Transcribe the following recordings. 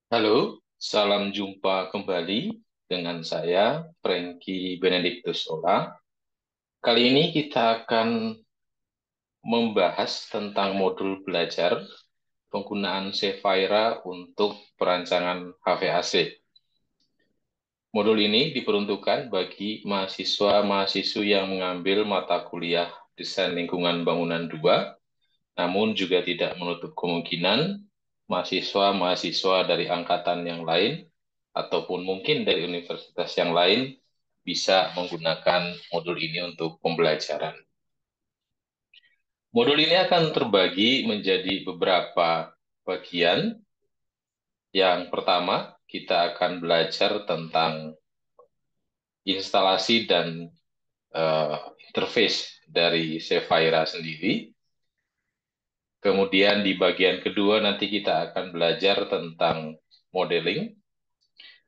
Halo, salam jumpa kembali dengan saya, Frankie Benedictus Ola. Kali ini kita akan membahas tentang modul belajar penggunaan Saphira untuk perancangan HVAC. Modul ini diperuntukkan bagi mahasiswa-mahasiswi yang mengambil mata kuliah Desain Lingkungan Bangunan 2, namun juga tidak menutup kemungkinan mahasiswa-mahasiswa dari angkatan yang lain ataupun mungkin dari universitas yang lain bisa menggunakan modul ini untuk pembelajaran. Modul ini akan terbagi menjadi beberapa bagian. Yang pertama, kita akan belajar tentang instalasi dan interface dari Saphira sendiri. Kemudian di bagian kedua nanti kita akan belajar tentang modeling.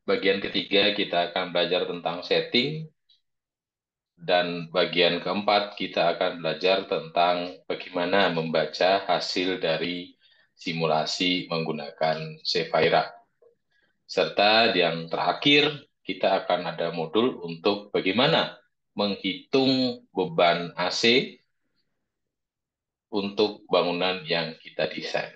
Bagian ketiga kita akan belajar tentang setting. Dan bagian keempat kita akan belajar tentang bagaimana membaca hasil dari simulasi menggunakan Saphira. Serta yang terakhir kita akan ada modul untuk bagaimana menghitung beban AC untuk bangunan yang kita desain.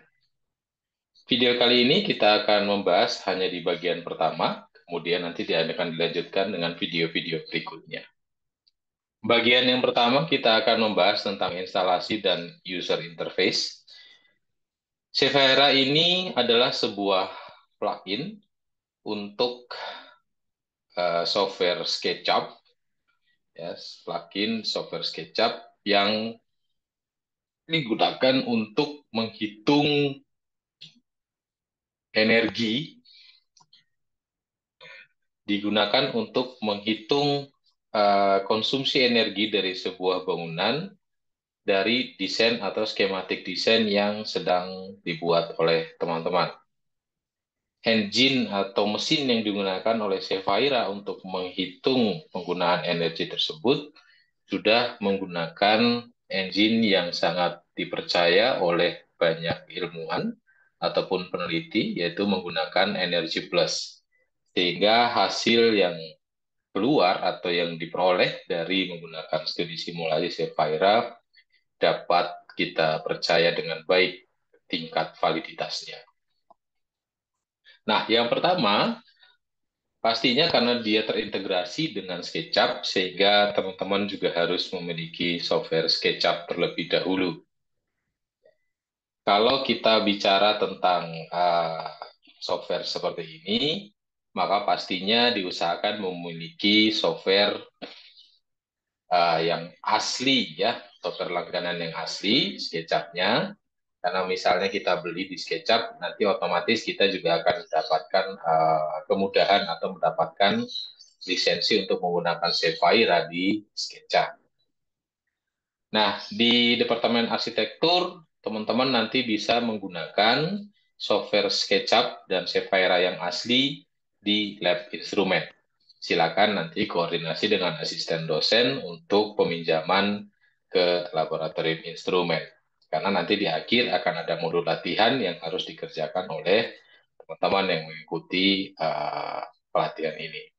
Video kali ini kita akan membahas hanya di bagian pertama, kemudian nanti akan dilanjutkan dengan video-video berikutnya. Bagian yang pertama kita akan membahas tentang instalasi dan user interface. Saphira ini adalah sebuah plugin untuk software SketchUp, ya, plugin software SketchUp yang digunakan untuk menghitung energi, digunakan untuk menghitung konsumsi energi dari sebuah bangunan dari desain atau skematik desain yang sedang dibuat oleh teman-teman. Engine atau mesin yang digunakan oleh Saphira untuk menghitung penggunaan energi tersebut sudah menggunakan engine yang sangat dipercaya oleh banyak ilmuwan ataupun peneliti, yaitu menggunakan energi plus. Sehingga hasil yang keluar atau yang diperoleh dari menggunakan studi simulasi Saphira dapat kita percaya dengan baik tingkat validitasnya. Nah, yang pertama, pastinya karena dia terintegrasi dengan SketchUp, sehingga teman-teman juga harus memiliki software SketchUp terlebih dahulu. Kalau kita bicara tentang software seperti ini, maka pastinya diusahakan memiliki software yang asli, ya, software langganan yang asli, SketchUp-nya. Karena misalnya kita beli di SketchUp, nanti otomatis kita juga akan mendapatkan kemudahan atau mendapatkan lisensi untuk menggunakan Saphira di SketchUp. Nah, di Departemen Arsitektur, teman-teman nanti bisa menggunakan software SketchUp dan Saphira yang asli di lab instrumen. Silakan nanti koordinasi dengan asisten dosen untuk peminjaman ke laboratorium instrumen. Karena nanti di akhir akan ada modul latihan yang harus dikerjakan oleh teman-teman yang mengikuti pelatihan ini.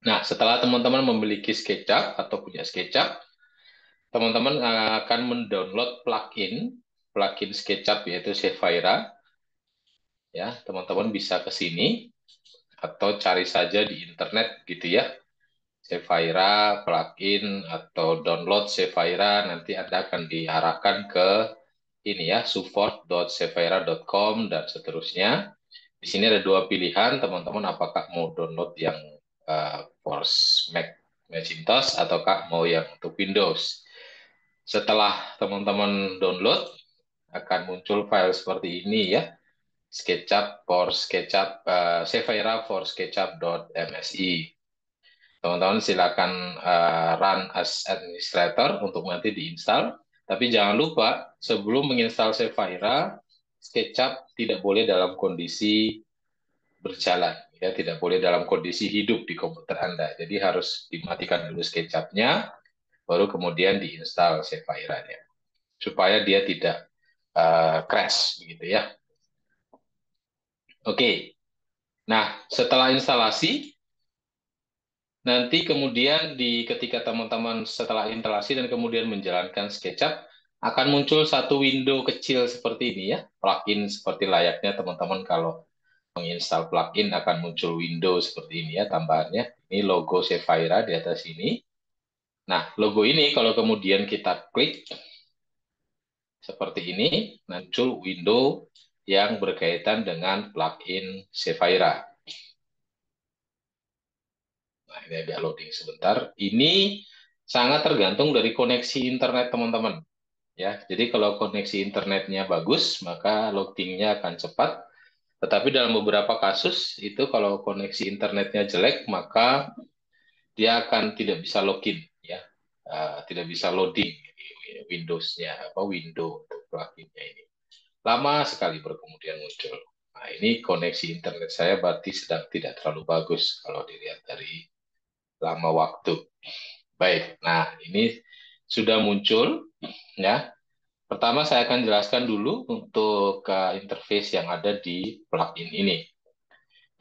Nah, setelah teman-teman memiliki SketchUp atau punya SketchUp, teman-teman akan mendownload plugin SketchUp yaitu Saphira. Ya, teman-teman bisa ke sini atau cari saja di internet gitu ya. Saphira plugin atau download Saphira, nanti Anda akan diarahkan ke ini ya, support.saphira.com dan seterusnya. Di sini ada dua pilihan, teman-teman, apakah mau download yang for Macintosh ataukah mau yang untuk Windows. Setelah teman-teman download, akan muncul file seperti ini ya. SketchUp for SketchUp, Saphira for SketchUp.msi. Teman-teman silakan run as administrator untuk nanti diinstal. Tapi jangan lupa sebelum menginstal Saphira, SketchUp tidak boleh dalam kondisi berjalan, ya, tidak boleh dalam kondisi hidup di komputer Anda. Jadi harus dimatikan dulu SketchUp-nya, baru kemudian diinstal Saphira-nya supaya dia tidak crash, begitu ya. Oke. Nah, setelah instalasi, nanti kemudian ketika teman-teman setelah instalasi dan kemudian menjalankan SketchUp, akan muncul satu window kecil seperti ini ya, plugin seperti layaknya teman-teman kalau menginstal plugin akan muncul window seperti ini ya tambahannya. Ini logo Zephyra di atas ini. Nah, logo ini kalau kemudian kita klik seperti ini, muncul window yang berkaitan dengan plugin Zephyra. Nah, ini agak loading sebentar. Ini sangat tergantung dari koneksi internet teman-teman. Ya, jadi kalau koneksi internetnya bagus, maka loadingnya akan cepat. Tetapi dalam beberapa kasus itu kalau koneksi internetnya jelek, maka dia akan tidak bisa login, ya, tidak bisa loading Windows-nya, window untuk pluginnya ini. Lama sekali baru kemudian muncul. Nah, ini koneksi internet saya berarti sedang tidak terlalu bagus kalau dilihat dari lama waktu. Baik, nah ini sudah muncul, ya. Pertama saya akan jelaskan dulu untuk interface yang ada di plugin ini.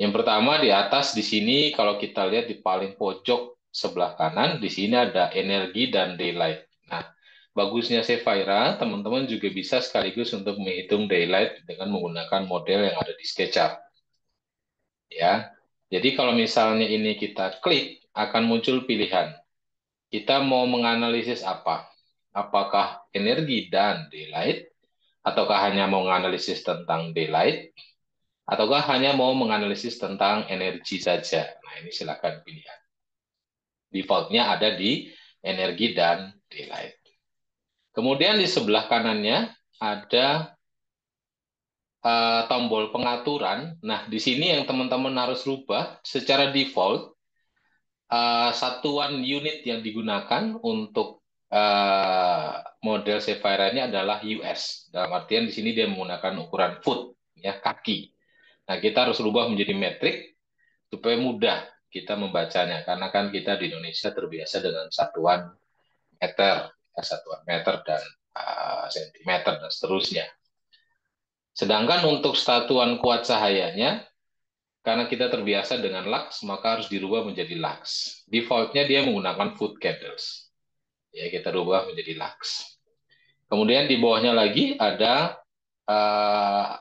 Yang pertama di atas di sini kalau kita lihat di paling pojok sebelah kanan di sini ada energi dan daylight. Nah, bagusnya Zephyra teman-teman juga bisa sekaligus untuk menghitung daylight dengan menggunakan model yang ada di SketchUp. Ya, jadi kalau misalnya ini kita klik akan muncul pilihan. Kita mau menganalisis apa? Apakah energi dan daylight? Ataukah hanya mau menganalisis tentang daylight? Ataukah hanya mau menganalisis tentang energi saja? Nah, ini silakan pilihan. Defaultnya ada di energi dan daylight. Kemudian di sebelah kanannya ada tombol pengaturan. Nah, di sini yang teman-teman harus rubah secara default satuan unit yang digunakan untuk model Zephyra ini adalah US. Dalam artian di sini dia menggunakan ukuran foot, ya kaki. Nah, kita harus rubah menjadi metrik supaya mudah kita membacanya. Karena kan kita di Indonesia terbiasa dengan satuan meter, ya, satuan meter dan sentimeter dan seterusnya. Sedangkan untuk satuan kuat cahayanya, karena kita terbiasa dengan lux, maka harus dirubah menjadi lux. Defaultnya dia menggunakan foot candles. Ya, kita rubah menjadi lux. Kemudian di bawahnya lagi ada uh,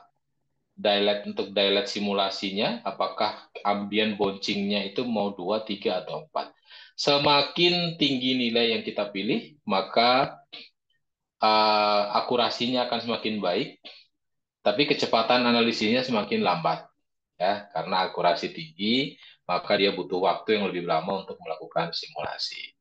daylight untuk daylight simulasinya, apakah ambient bouncingnya itu mau 2, 3, atau 4. Semakin tinggi nilai yang kita pilih, maka akurasinya akan semakin baik, tapi kecepatan analisisnya semakin lambat. Ya, karena akurasi tinggi, maka dia butuh waktu yang lebih lama untuk melakukan simulasi.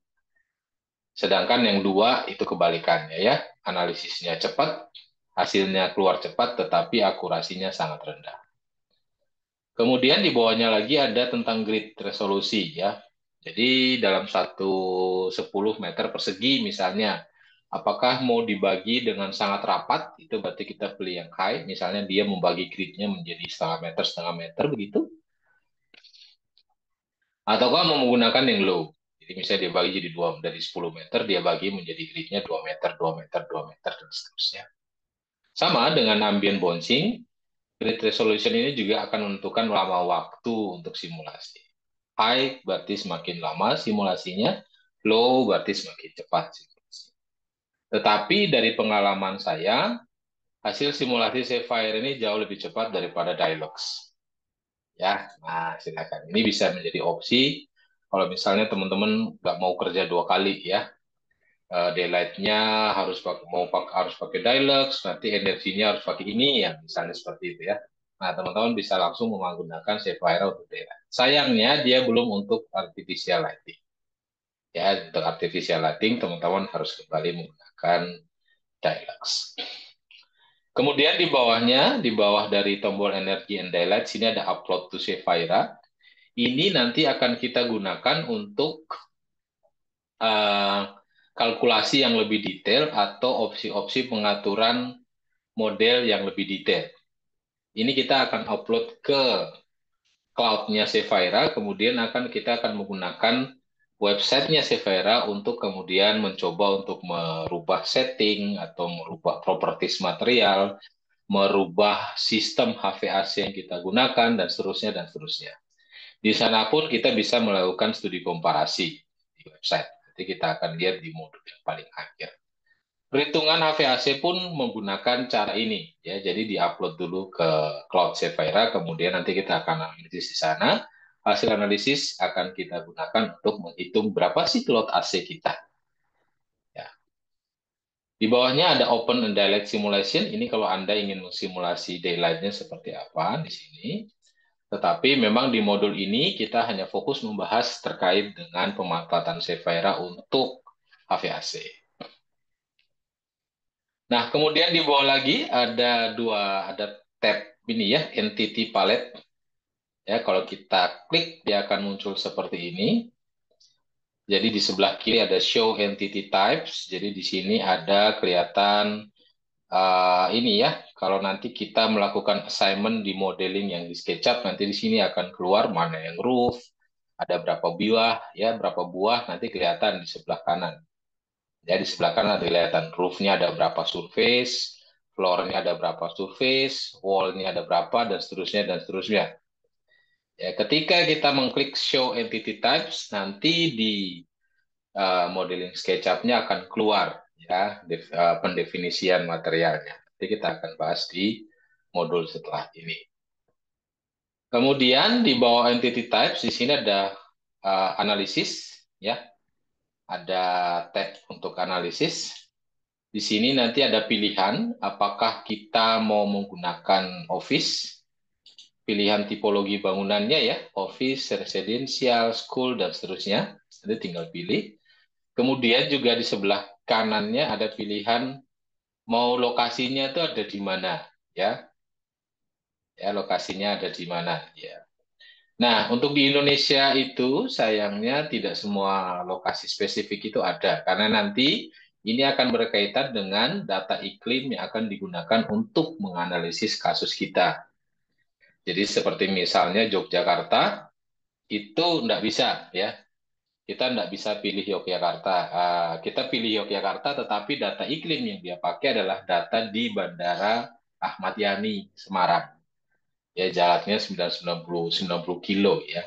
Sedangkan yang dua itu kebalikannya ya, analisisnya cepat, hasilnya keluar cepat, tetapi akurasinya sangat rendah. Kemudian di bawahnya lagi ada tentang grid resolusi ya. Jadi dalam 10 meter persegi misalnya, apakah mau dibagi dengan sangat rapat, itu berarti kita pilih yang high, misalnya dia membagi gridnya menjadi setengah meter begitu, ataukah mau menggunakan yang low. Jadi misalnya dia bagi jadi 2 dari 10 meter, dia bagi menjadi gridnya 2 meter, 2 meter, 2 meter, dan seterusnya. Sama dengan ambient bouncing, grid resolution ini juga akan menentukan lama waktu untuk simulasi. High berarti semakin lama simulasinya, low berarti semakin cepat simulasi. Tetapi dari pengalaman saya, hasil simulasi Sapphire ini jauh lebih cepat daripada Dialux. Ya, nah silakan. Ini bisa menjadi opsi kalau misalnya teman-teman nggak mau kerja 2 kali ya. Daylight-nya harus pakai Dialux, nanti energinya harus pakai ini ya, misalnya seperti itu ya. Nah, teman-teman bisa langsung menggunakan Sapphire untuk daylight. Sayangnya dia belum untuk artificial lighting. Ya, untuk artificial lighting teman-teman harus kembali menggunakan Dialux. Kemudian di bawahnya, di bawah dari tombol energi and daylight, sini ada upload to Sapphire. Ini nanti akan kita gunakan untuk uh, kalkulasi yang lebih detail atau opsi-opsi pengaturan model yang lebih detail. Ini kita akan upload ke cloud-nya Sapphire, kemudian kita akan menggunakan websitenya Sapphire untuk kemudian mencoba untuk merubah setting atau merubah properties material merubah sistem HVAC yang kita gunakan, dan seterusnya, dan seterusnya. Di sana pun kita bisa melakukan studi komparasi di website. Nanti kita akan lihat di modul yang paling akhir. Perhitungan HVAC pun menggunakan cara ini, ya. Jadi diupload dulu ke Cloud Sapphire, kemudian nanti kita akan analisis di sana. Hasil analisis akan kita gunakan untuk menghitung berapa sih load AC kita. Ya. Di bawahnya ada Open and Daylight Simulation. Ini kalau Anda ingin mensimulasi daylight-nya seperti apa di sini. Tetapi memang di modul ini kita hanya fokus membahas terkait dengan pemanfaatan Sapphire untuk HVAC. Nah, kemudian di bawah lagi ada tab ini ya, Entity Palette. Ya, kalau kita klik dia akan muncul seperti ini. Jadi di sebelah kiri ada Show Entity Types. Jadi di sini ada kelihatan ini ya. Kalau nanti kita melakukan assignment di modeling yang di SketchUp, nanti di sini akan keluar mana yang roof, ada berapa buah ya, berapa buah nanti kelihatan di sebelah kanan. Ya, di sebelah kanan ada kelihatan roof-nya ada berapa surface, floor-nya ada berapa surface, wall-nya ada berapa, dan seterusnya, dan seterusnya. Ya, ketika kita mengklik Show Entity Types, nanti di modeling SketchUp-nya akan keluar ya pendefinisian materialnya. Nanti kita akan bahas di modul setelah ini. Kemudian di bawah Entity Types di sini ada analisis ya. Ada tab untuk analisis. Di sini nanti ada pilihan apakah kita mau menggunakan office, pilihan tipologi bangunannya ya, office, residential, school, dan seterusnya. Nanti tinggal pilih. Kemudian juga di sebelah kanannya ada pilihan mau lokasinya itu ada di mana ya. Ya, lokasinya ada di mana ya. Nah, untuk di Indonesia itu sayangnya tidak semua lokasi spesifik itu ada karena nanti ini akan berkaitan dengan data iklim yang akan digunakan untuk menganalisis kasus kita. Jadi seperti misalnya Yogyakarta itu enggak bisa ya. Kita enggak bisa pilih Yogyakarta. Kita pilih Yogyakarta tetapi data iklim yang dia pakai adalah data di Bandara Ahmad Yani, Semarang. Ya jaraknya 90 kilo ya.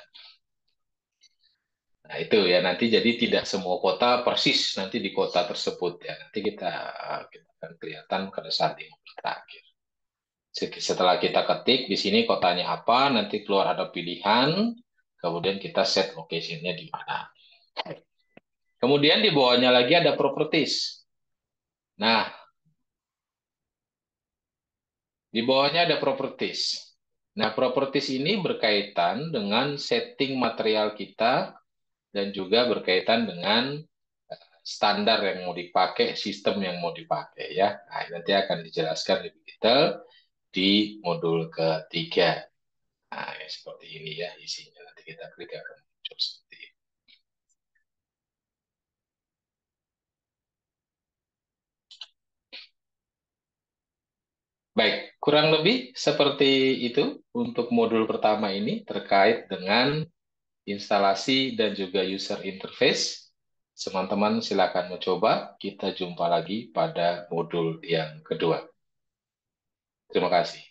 Nah, itu ya nanti jadi tidak semua kota persis nanti di kota tersebut ya. Nanti kita akan kelihatan pada saat ini terakhir. Setelah kita ketik di sini kotanya apa, nanti keluar ada pilihan, kemudian kita set location-nya di mana. Kemudian di bawahnya lagi ada properties. Nah, di bawahnya ada properties. Nah, properties ini berkaitan dengan setting material kita dan juga berkaitan dengan standar yang mau dipakai, sistem yang mau dipakai ya. Nah, nanti akan dijelaskan lebih detail di modul ketiga. Nah, ya, seperti ini ya isinya. Nanti kita klik akan muncul seperti ini. Baik, kurang lebih seperti itu untuk modul pertama ini terkait dengan instalasi dan juga user interface. Teman-teman silakan mencoba. Kita jumpa lagi pada modul yang kedua. Terima kasih.